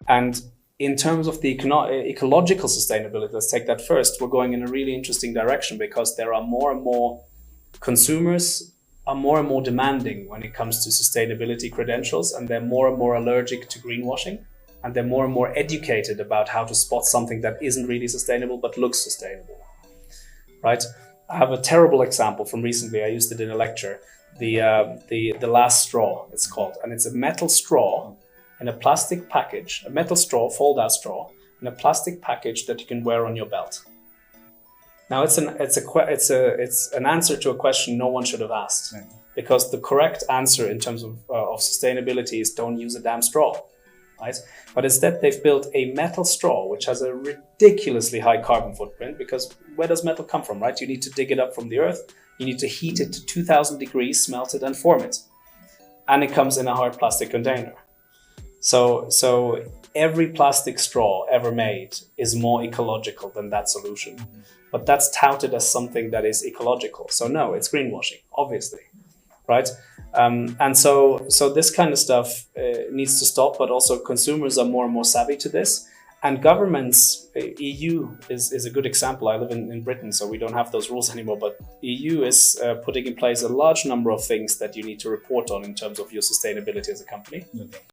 And in terms of the ecological sustainability, let's take that first. We're going in a really interesting direction because there are more and more consumers are more and more demanding when it comes to sustainability credentials, and they're more and more allergic to greenwashing, and they're more and more educated about how to spot something that isn't really sustainable but looks sustainable, right? I have a terrible example from recently. I used it in a lecture. The last straw, it's called, and it's a metal straw in a plastic package, a metal straw, fold-out straw, in a plastic package that you can wear on your belt. Now it's an answer to a question no one should have asked, because the correct answer in terms of sustainability is don't use a damn straw, right? But instead they've built a metal straw which has a ridiculously high carbon footprint, because where does metal come from, right? You need to dig it up from the earth, you need to heat it to 2000 degrees, smelt it and form it. And it comes in a hard plastic container. So every plastic straw ever made is more ecological than that solution. But that's touted as something that is ecological. So no, it's greenwashing, obviously, right? And so this kind of stuff needs to stop, but also consumers are more and more savvy to this. And governments, EU is a good example. I live in Britain, so we don't have those rules anymore, but EU is putting in place a large number of things that you need to report on in terms of your sustainability as a company.